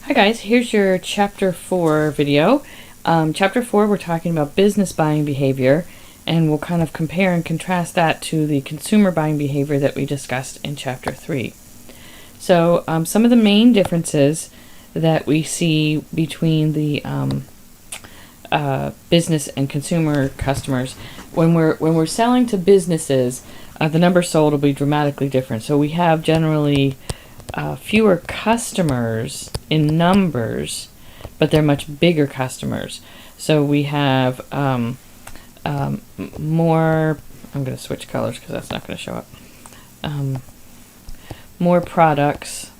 Hi guys, here's your Chapter 4 video. Chapter 4, we're talking about business buying behavior, and we'll kind of compare and contrast that to the consumer buying behavior that we discussed in Chapter 3. So some of the main differences that we see between the business and consumer customers, when we're selling to businesses, the number sold will be dramatically different. So we have generally fewer customers in numbers, but they're much bigger customers. So we have more. I'm going to switch colors because that's not going to show up. More products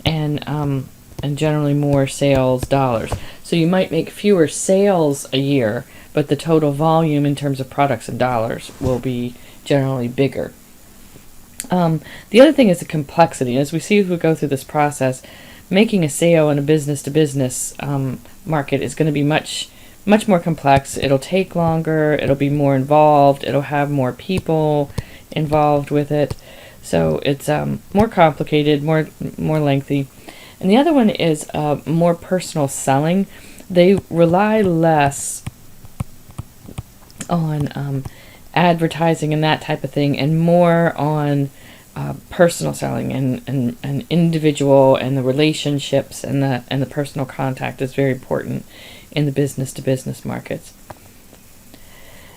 and generally more sales dollars. So you might make fewer sales a year, but the total volume in terms of products and dollars will be generally bigger. The other thing is the complexity. As we see as we go through this process, making a sale in a business-to-business market is going to be much more complex. It'll take longer. It'll be more involved. It'll have more people involved with it. So it's more complicated, more lengthy. And the other one is more personal selling. They rely less on advertising and that type of thing, and more on personal selling and individual, and the relationships and the personal contact is very important in the business-to-business markets.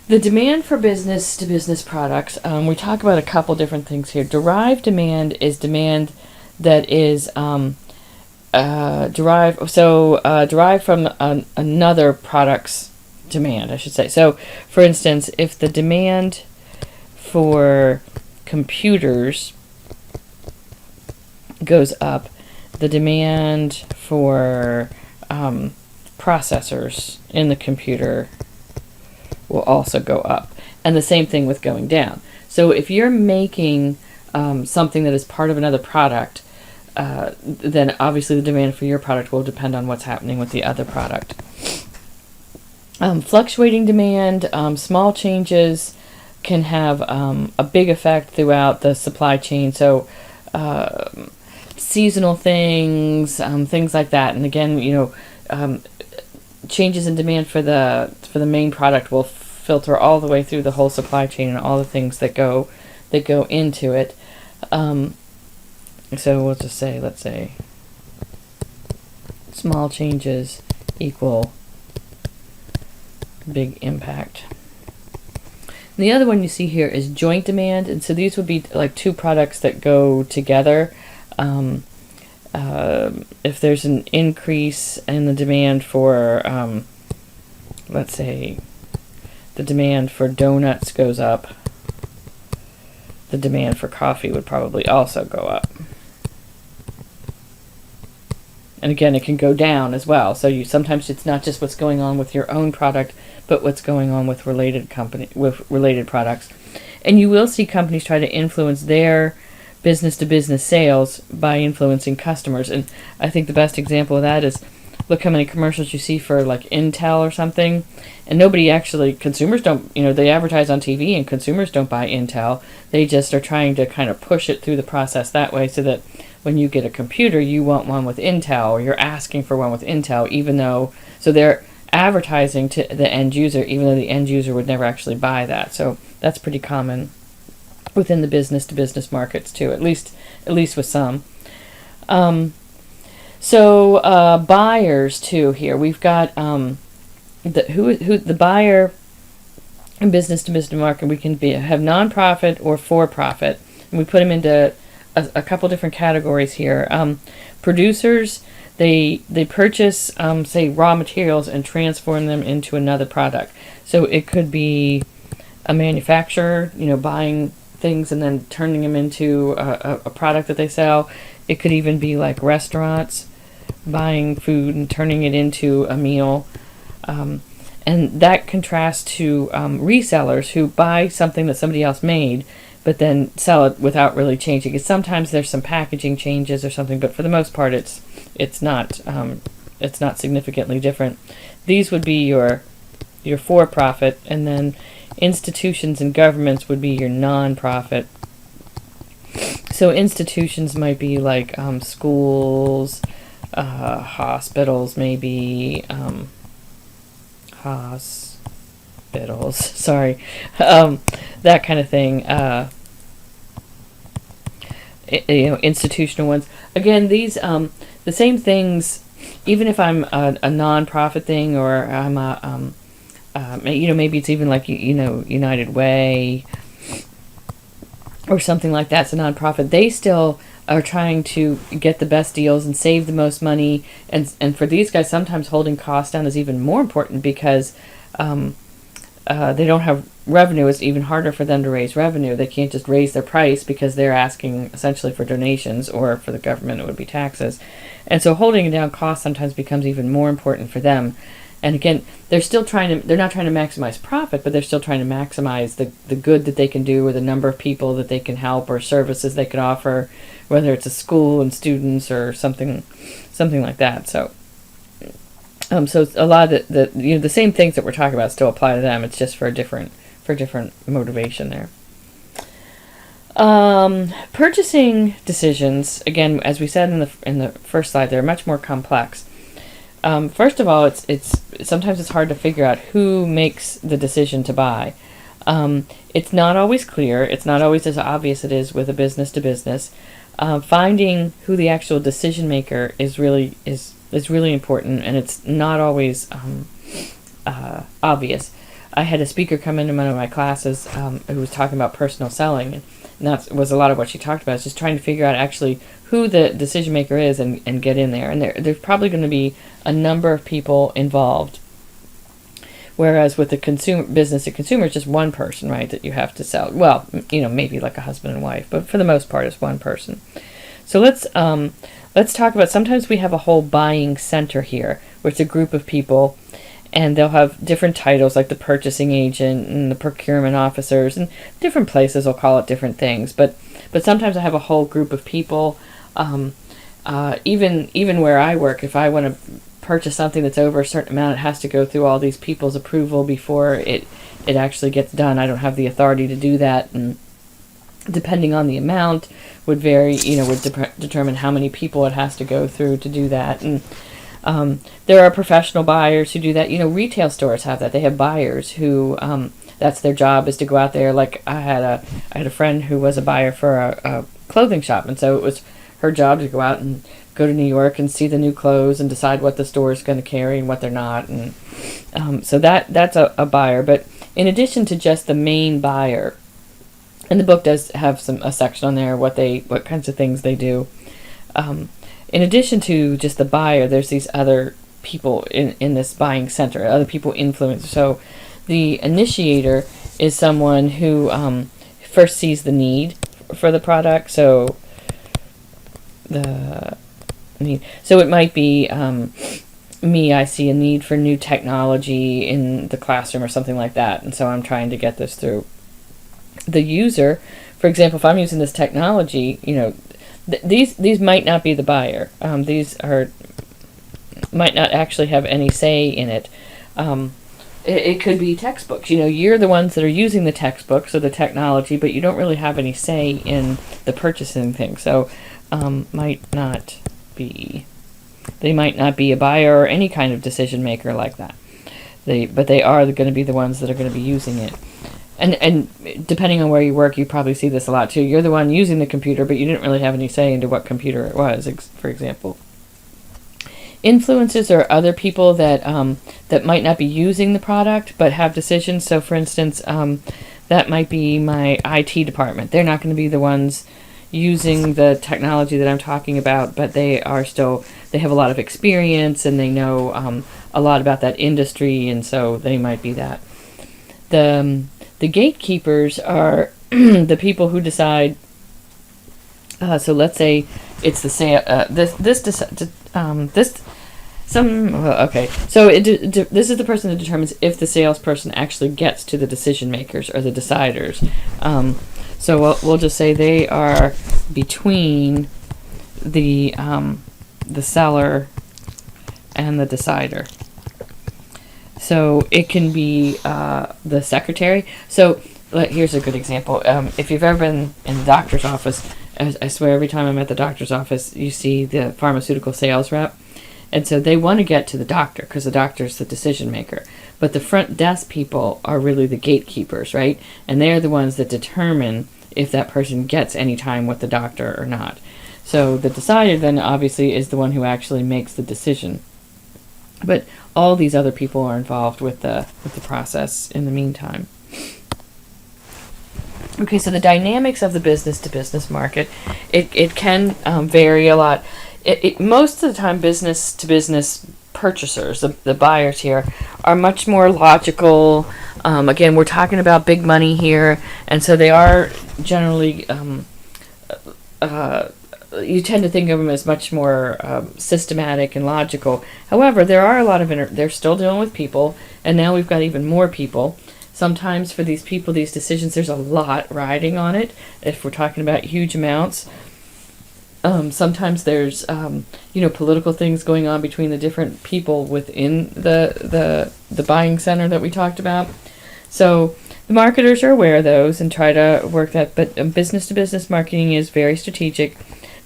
The demand for business-to-business products, we talk about a couple different things here. Derived demand is demand that is derived from another product's demand, I should say. So, for instance, if the demand for computers goes up, the demand for processors in the computer will also go up. And the same thing with going down. So if you're making something that is part of another product, then obviously the demand for your product will depend on what's happening with the other product. Fluctuating demand, small changes can have a big effect throughout the supply chain. So seasonal things, things like that. And again, changes in demand for the main product will filter all the way through the whole supply chain and all the things that go into it. So we'll just say, let's say, small changes equal big impact. And the other one you see here is joint demand, and so these would be like two products that go together. If there's an increase in the demand for, let's say, the demand for donuts goes up, the demand for coffee would probably also go up. And again, it can go down as well. So sometimes it's not just what's going on with your own product, but what's going on with related products. And you will see companies try to influence their business-to-business sales by influencing customers. And I think the best example of that is, look how many commercials you see for like Intel or something, and consumers don't, they advertise on TV and consumers don't buy Intel. They just are trying to kind of push it through the process that way, so that when you get a computer, you want one with Intel, or you're asking for one with Intel, so they're advertising to the end user, even though the end user would never actually buy that. So that's pretty common within the business-to-business markets too, at least with some. Buyers too. Here we've got the buyer in business-to-business market. We can have nonprofit or for-profit, and we put them into a couple different categories here. Producers, they purchase say raw materials and transform them into another product. So it could be a manufacturer, buying things and then turning them into a product that they sell. It could even be like restaurants buying food and turning it into a meal. And that contrasts to resellers who buy something that somebody else made, but then sell it without really changing it. Sometimes there's some packaging changes or something, but for the most part, it's not significantly different. These would be your for-profit, and then institutions and governments would be your non-profit. So institutions might be like schools, hospitals, maybe, hospitals, sorry, that kind of thing, institutional ones. Again, these, the same things, even if I'm a non-profit thing, or I'm maybe it's even like, United Way, or something like that. It's a nonprofit. They still are trying to get the best deals and save the most money. And for these guys, sometimes holding costs down is even more important, because they don't have revenue. It's even harder for them to raise revenue. They can't just raise their price, because they're asking essentially for donations, or for the government it would be taxes. And so holding down costs sometimes becomes even more important for them. And again, they're not trying to maximize profit, but they're still trying to maximize the good that they can do, or the number of people that they can help, or services they can offer, whether it's a school and students, or something like that. So a lot of the same things that we're talking about still apply to them. It's just for different motivation there. Purchasing decisions, again, as we said in the first slide, they're much more complex. First of all, it's sometimes it's hard to figure out who makes the decision to buy. It's not always clear. It's not always as obvious as it is with a business to business. Finding who the actual decision maker is really important, and it's not always obvious. I had a speaker come into one of my classes who was talking about personal selling, and that was a lot of what she talked about. Is just trying to figure out actually who the decision maker is, and get in there. And there's probably going to be a number of people involved. Whereas with the business to consumer, it's just one person, right, that you have to sell. Well, maybe like a husband and wife, but for the most part, it's one person. So let's talk about, sometimes we have a whole buying center here, where it's a group of people, and they'll have different titles, like the purchasing agent and the procurement officers, and different places will call it different things. But sometimes I have a whole group of people. Even where I work, if I want to purchase something that's over a certain amount, it has to go through all these people's approval before it actually gets done. I don't have the authority to do that, and depending on the amount would vary, would determine how many people it has to go through to do that. And there are professional buyers who do that. Retail stores have that. They have buyers who that's their job, is to go out there. Like I had a friend who was a buyer for a clothing shop, and so it was her job to go out and go to New York and see the new clothes and decide what the store is going to carry and what they're not. And so that's a buyer. But in addition to just the main buyer, and the book does have a section on there what kinds of things they do. In addition to just the buyer, there's these other people in this buying center, other people influence. So the initiator is someone who first sees the need for the product. So it might be me. I see a need for new technology in the classroom or something like that, and so I'm trying to get this through. The user, for example, if I'm using this technology, these might not be the buyer. These might not actually have any say in it. It could be textbooks. You're the ones that are using the textbooks or the technology, but you don't really have any say in the purchasing thing. So they might not be a buyer or any kind of decision maker like that. But they are going to be the ones that are going to be using it. And depending on where you work, you probably see this a lot too. You're the one using the computer, but you didn't really have any say into what computer it was, for example. Influencers are other people that might not be using the product, but have decisions. So, for instance, that might be my IT department. They're not going to be the ones using the technology that I'm talking about, but they have a lot of experience, and they know a lot about that industry, and so they might be that. The gatekeepers are the people who decide. So let's say it's the sale. So this is the person that determines if the salesperson actually gets to the decision makers or the deciders. So we'll just say they are between the seller and the decider. So it can be the secretary. So here's a good example. If you've ever been in the doctor's office, I swear every time I'm at the doctor's office, you see the pharmaceutical sales rep. And so they want to get to the doctor because the doctor's the decision maker. But the front desk people are really the gatekeepers, right? And they're the ones that determine if that person gets any time with the doctor or not. So the decider then obviously is the one who actually makes the decision. But all these other people are involved with the process in the meantime. Okay, so the dynamics of the business-to-business market, it can vary a lot. Most of the time, business-to-business purchasers, the buyers here, are much more logical. Again, we're talking about big money here, and so they are generally, you tend to think of them as much more systematic and logical. However, there are a lot of, they're still dealing with people, and now we've got even more people. Sometimes for these people, these decisions, there's a lot riding on it, if we're talking about huge amounts. Sometimes there's, political things going on between the different people within the buying center that we talked about. So the marketers are aware of those and try to work that. But business-to-business marketing is very strategic.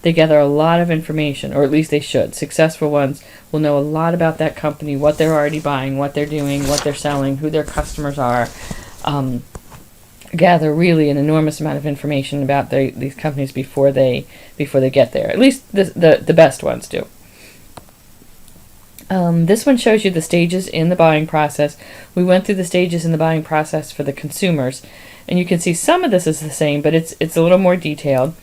They gather a lot of information, or at least they should. Successful ones will know a lot about that company, what they're already buying, what they're doing, what they're selling, who their customers are. Gather really an enormous amount of information about these companies before they get there. At least the best ones do. This one shows you the stages in the buying process. We went through the stages in the buying process for the consumers, and you can see some of this is the same, but it's a little more detailed.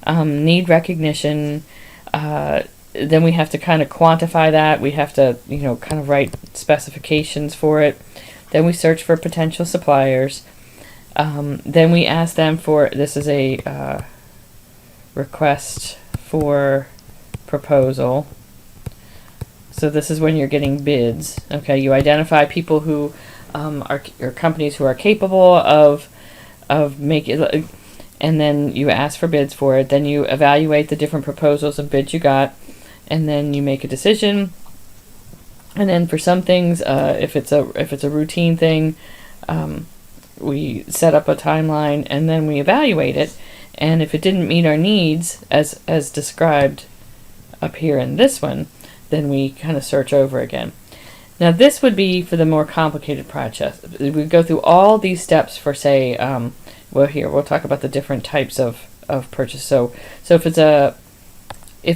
Need recognition. Then we have to kind of quantify that. We have to kind of write specifications for it. Then we search for potential suppliers. Then we ask them for, this is a request for proposal. So this is when you're getting bids. Okay, you identify people who are companies who are capable of making, and then you ask for bids for it. Then you evaluate the different proposals and bids you got, and then you make a decision. And then for some things, if it's a routine thing, we set up a timeline and then we evaluate it. And if it didn't meet our needs as described up here in this one, then we kind of search over again. Now this would be for the more complicated project. We go through all these steps for, say, here we'll talk about the different types of purchase. So if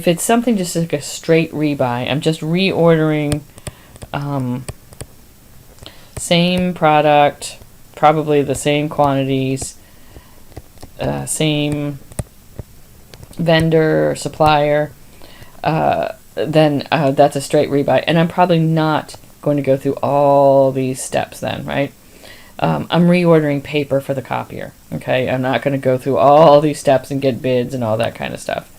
it's something just like a straight rebuy, I'm just reordering same product, probably the same quantities, same vendor or supplier, then that's a straight rebuy. And I'm probably not going to go through all these steps then, right? I'm reordering paper for the copier, okay? I'm not going to go through all these steps and get bids and all that kind of stuff.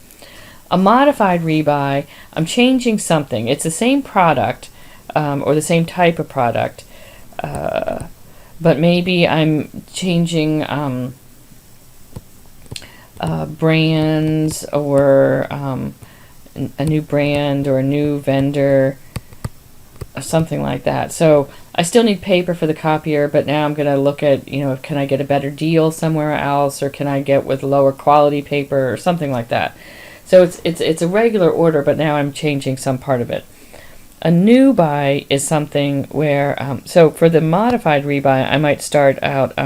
A modified rebuy, I'm changing something. It's the same product or the same type of product, but maybe I'm changing brands or a new brand or a new vendor or something like that. So I still need paper for the copier, but now I'm going to look at, can I get a better deal somewhere else, or can I get with lower quality paper or something like that. So it's a regular order, but now I'm changing some part of it. A new buy is something where, so for the modified rebuy, I might start out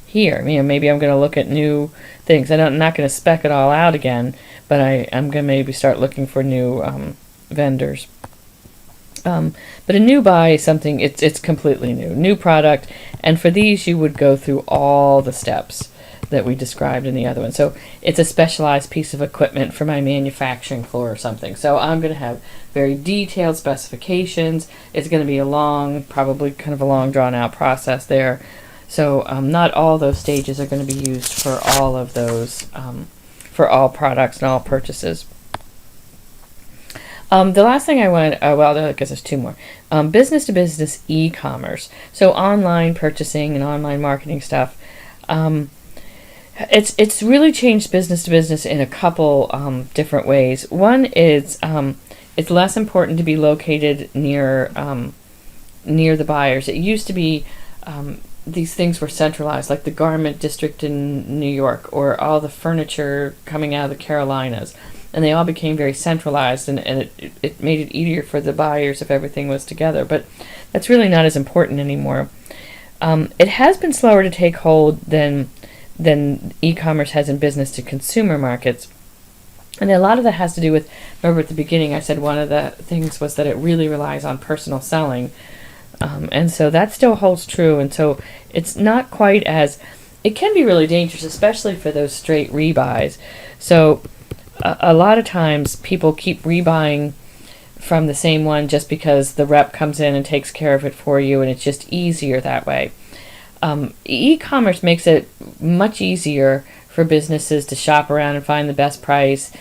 here. Maybe I'm going to look at new things. I'm not going to spec it all out again, but I'm going to maybe start looking for new vendors. But a new buy is something, it's completely new product, and for these you would go through all the steps that we described in the other one. So it's a specialized piece of equipment for my manufacturing floor or something. So I'm going to have very detailed specifications. It's going to be probably kind of a long drawn out process there. So not all those stages are going to be used for all of those, for all products and all purchases. The last thing I want, I guess there's two more. Business-to-business e-commerce. So online purchasing and online marketing stuff. It's really changed business-to-business in a couple different ways. One is it's less important to be located near the buyers. It used to be these things were centralized, like the garment district in New York, or all the furniture coming out of the Carolinas, and they all became very centralized, and it made it easier for the buyers if everything was together. But that's really not as important anymore. It has been slower to take hold than e-commerce has in business to consumer markets. And a lot of that has to do with, remember at the beginning I said one of the things was that it really relies on personal selling. And so that still holds true. And so it's not quite as, it can be really dangerous, especially for those straight rebuys. So a lot of times people keep rebuying from the same one just because the rep comes in and takes care of it for you, and it's just easier that way. E-commerce makes it much easier for businesses to shop around and find the best price.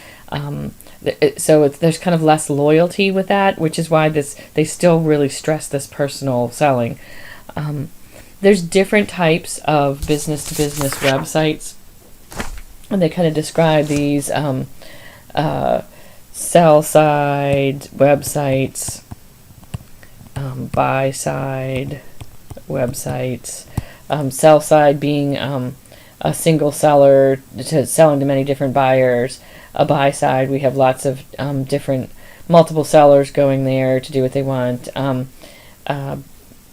So there's kind of less loyalty with that, which is why they still really stress this personal selling. There's different types of business-to-business websites, and they kind of describe these sell-side websites, buy-side websites, sell-side being a single seller to selling to many different buyers. A buy side, we have lots of different multiple sellers going there to do what they want.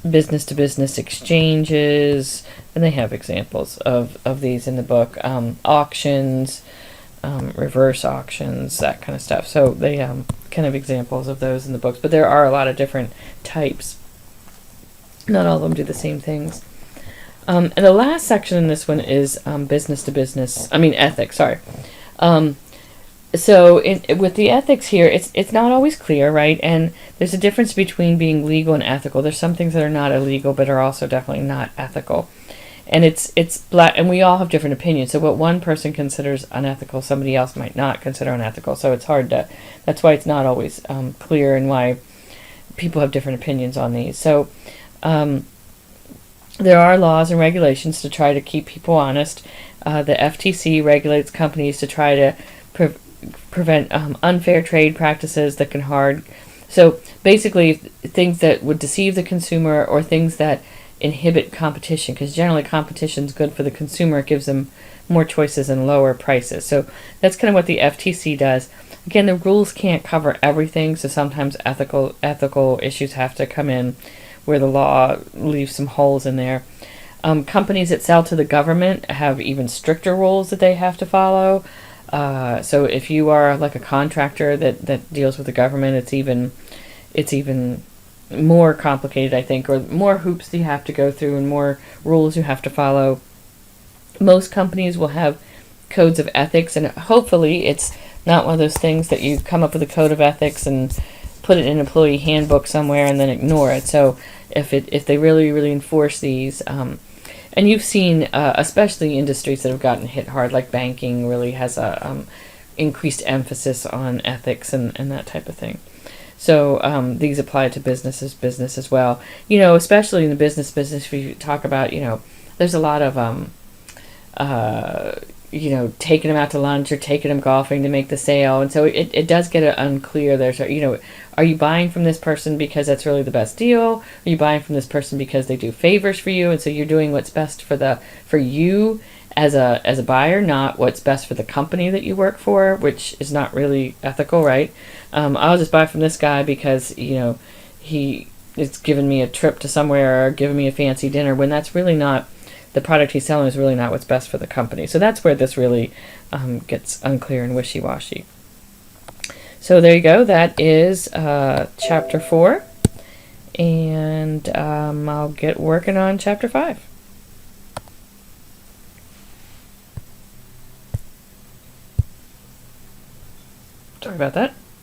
Business to business exchanges, and they have examples of these in the book. Auctions, reverse auctions, that kind of stuff. So they kind of examples of those in the books, but there are a lot of different types. Not all of them do the same things. And the last section in this one is business to business. Ethics. Sorry. So with the ethics here, it's not always clear, right? And there's a difference between being legal and ethical. There's some things that are not illegal, but are also definitely not ethical. And it's black, and we all have different opinions. So what one person considers unethical, somebody else might not consider unethical. So it's hard to. That's why it's not always clear, and why people have different opinions on these. So there are laws and regulations to try to keep people honest. The FTC regulates companies to try to prevent unfair trade practices that can harm. So basically, things that would deceive the consumer, or things that inhibit competition, because generally competition is good for the consumer. It gives them more choices and lower prices. So that's kind of what the FTC does. Again, the rules can't cover everything, so sometimes ethical issues have to come in where the law leaves some holes in there. Companies that sell to the government have even stricter rules that they have to follow. So if you are like a contractor that deals with the government, it's even more complicated, I think, or more hoops you have to go through and more rules you have to follow. Most companies will have codes of ethics, and hopefully it's not one of those things that you come up with a code of ethics and put it in an employee handbook somewhere and then ignore it. So if they really enforce these, and you've seen, especially industries that have gotten hit hard, like banking really has a increased emphasis on ethics and that type of thing. So these apply to business as well. Especially in the business, if you talk about, there's a lot of, taking them out to lunch or taking them golfing to make the sale. And so it does get unclear. There's, are you buying from this person because that's really the best deal? Are you buying from this person because they do favors for you? And so you're doing what's best for you as a buyer, not what's best for the company that you work for, which is not really ethical, right? I'll just buy from this guy because, he is giving me a trip to somewhere or giving me a fancy dinner, when that's really not, the product he's selling is really not what's best for the company. So that's where this really gets unclear and wishy-washy. So there you go. That is Chapter 4. And I'll get working on Chapter 5. Sorry about that.